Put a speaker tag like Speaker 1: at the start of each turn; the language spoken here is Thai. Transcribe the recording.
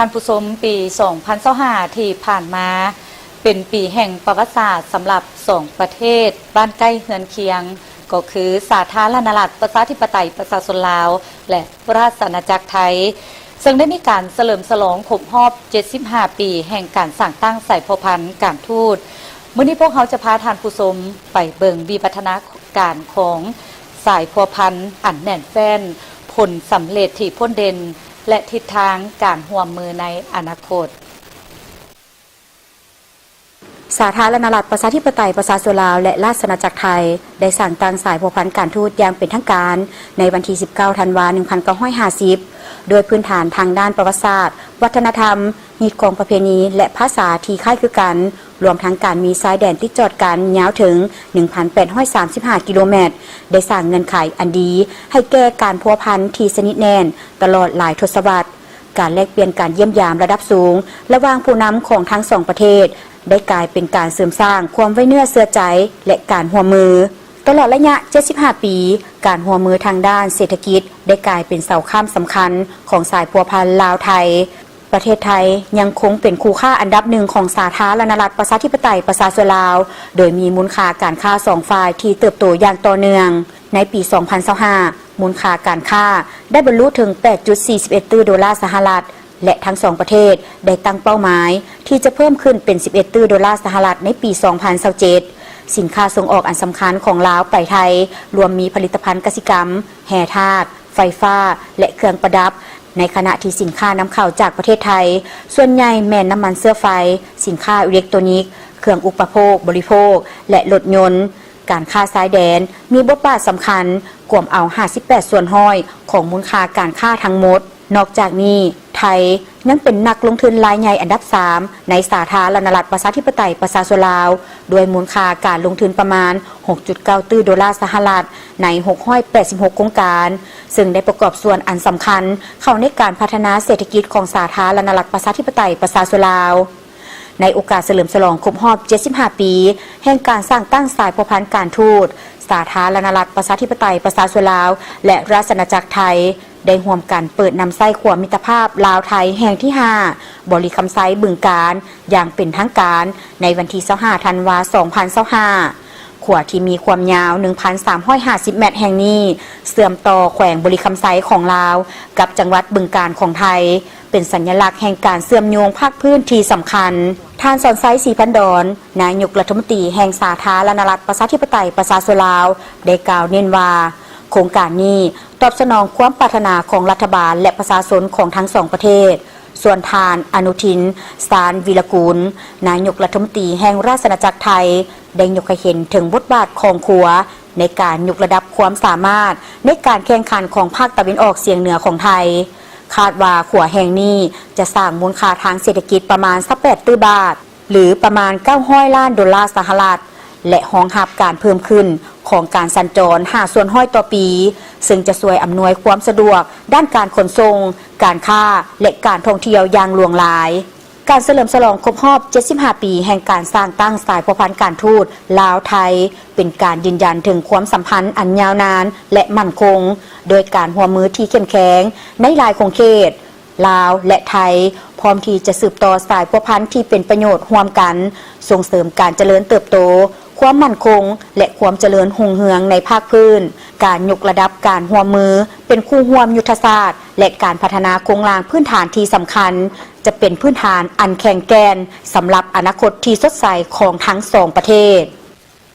Speaker 1: ท่านผู้ชมปี2025ที่ผ่านมาเป็นปีแห่งประวัติศาสตร์สำหรับ2ประเทศบ้านใกล้เฮือนเคียงก็คือสาธารณรัฐประชาธิปไตยประชาชนลาวและราชอาณาจักรไทยซึ่งได้มีการเฉลิมฉลองครบรอบ75 ปีแห่งการสร้างตั้งสายพัวพันธ์การทูตมื้อนี้พวกเขาจะพาท่านผู้ชมไปเบิ่งวิวัฒนาการของสายพัวพันธ์อันแน่นแฟ้นผลสำเร็จที่พ้นเด่นและทิศทางการร่วมมือในอนาคต
Speaker 2: สาธารณรัฐประชาธิปไตยประชาชนลาวและราชอาณาจักรไทยได้สั่งตั้งสายพัวพันธ์การทูตอย่างเป็นทางการในวันที่ 19 ธันวาคม 1950 โดยพื้นฐานทางด้านประวัติศาสตร์วัฒนธรรมฮีตของประเพณีและภาษาที่คล้ายคือกันรวมทั้งการมีชายแดนที่จอดกันยาวถึง 1,835 กิโลเมตรได้สร้างเงื่อนไขอันดีให้แก่การพัวพันที่สนิทแน่นตลอดหลายทศวรรษการแลกเปลี่ยนการเยี่ยมยามระดับสูงระหว่างผู้นำของทั้งสองประเทศได้กลายเป็นการเสริมสร้างความไว้เนื้อเชื่อใจและการร่วมมือตลอดระยะ 75 ปีการร่วมมือทางด้านเศรษฐกิจได้กลายเป็นเสาค้ำสำคัญของสายพัวพันลาวไทยประเทศไทยยังคงเป็นคู่ค้าอันดับหนึ่งของสาธารณรัฐประชาธิปไตยประชาชนลาวโดยมีมูลค่าการค้า2ฝ่ายที่เติบโตอย่างต่อเนื่องในปี 2025 มูลค่าการค้าได้บรรลุถึง 8.41 ตื้อดอลลาร์สหรัฐและทั้งสองประเทศได้ตั้งเป้าหมายที่จะเพิ่มขึ้นเป็น 11 ตื้อดอลลาร์สหรัฐในปี 2027 สินค้าส่งออกอันสำคัญของลาวไปไทยรวมมีผลิตภัณฑ์กสิกรรมแห่ธาตุไฟฟ้าและเครื่องประดับในขณะที่สินค้านำเข้าจากประเทศไทยส่วนใหญ่แม่นน้ำมันเสื้อไฟสินค้าอิเล็กทรอนิกส์เครื่องอุปโภคบริโภคและรถยนต์การค้าชายแดนมีบทบาทสำคัญกลุ่มเอา58ส่วนห้อยของมูลค่าการค้าทั้งหมดนอกจากนี้ไทยยังเป็นนักลงทุนรายใหญ่อันดับ3ในสาธารณรัฐประชาธิปไตยประชาชนลาวด้วยมูลค่าการลงทุนประมาณ 6.9 ตื้อดอลลาร์สหรัฐใน686โครงการซึ่งได้ประกอบส่วนอันสำคัญเข้าในการพัฒนาเศรษฐกิจของสาธารณรัฐประชาธิปไตยประชาชนลาวในโอกาสเฉลิมฉลองครบรอบ75 ปีแห่งการสร้างตั้งสายพัวพันธ์การทูตสาธารณรัฐประชาธิปไตยประชาชนลาวและราชอาณาจักรไทยได้ร่วมกันเปิดนำไส้ขวมิตรภาพลาวไทยแห่งที่ 5 บริคำไซบึงการอย่างเป็นทางการในวันที่ 25 ธันวาคม 2025 ขวที่มีความยาว 1,350 เมตรแห่งนี้เชื่อมต่อแขวงบริคำไซของลาวกับจังหวัดบึงการของไทยเป็นสัญลักษณ์แห่งการเชื่อมโยงภาคพื้นที่สำคัญท่านสอนไซศรีพันดอนนายกรัฐมนตรีแห่งสาธารณรัฐประชาธิปไตยประชาชนลาวได้กล่าวเน้นว่าโครงการนี้ตอบสนองความปรารถนาของรัฐบาลและประชาชนของทั้งสองประเทศส่วนทานอนุทินสารวีรกูลนายกรัฐมนตรีแห่งราชอาณาจักรไทยได้ยกให้เห็นถึงบทบาทของขัวในการยกระดับความสามารถในการแข่งขันของภาคตะวันออกเฉียงเหนือของไทยคาดว่าขัวแห่งนี้จะสร้างมูลค่าทางเศรษฐกิจประมาณ18ตื้อบาทหรือประมาณ900 ล้านดอลลาร์สหรัฐและรองรับการเพิ่มขึ้นของการสัญจร5ส่วนห้อยต่อปีซึ่งจะช่วยอำนวยความสะดวกด้านการขนส่งการค้าและการท่องเที่ยวอย่างหลวงหลายการเฉลิมฉลองครบรอบ75 ปีแห่งการสร้างตั้งสายพัวพันธ์การทูตลาวไทยเป็นการยืนยันถึงความสัมพันธ์อันยาวนานและมั่นคงโดยการร่วมมือที่เข้มแข็งในหลายขอบเขตลาวและไทยพร้อมที่จะสืบต่อสายพัวพันธ์ที่เป็นประโยชน์ร่วมกันส่งเสริมการเจริญเติบโตความมั่นคงและความเจริญรุ่งเรืองในภาคพื้นการยกระดับการร่วมมือเป็นคู่ร่วมยุทธศาสตร์และการพัฒนาโครงสร้างพื้นฐานที่สำคัญจะเป็นพื้นฐานอันแข็งแกร่งสำหรับอนาคตที่สดใสของทั้งสองประเทศ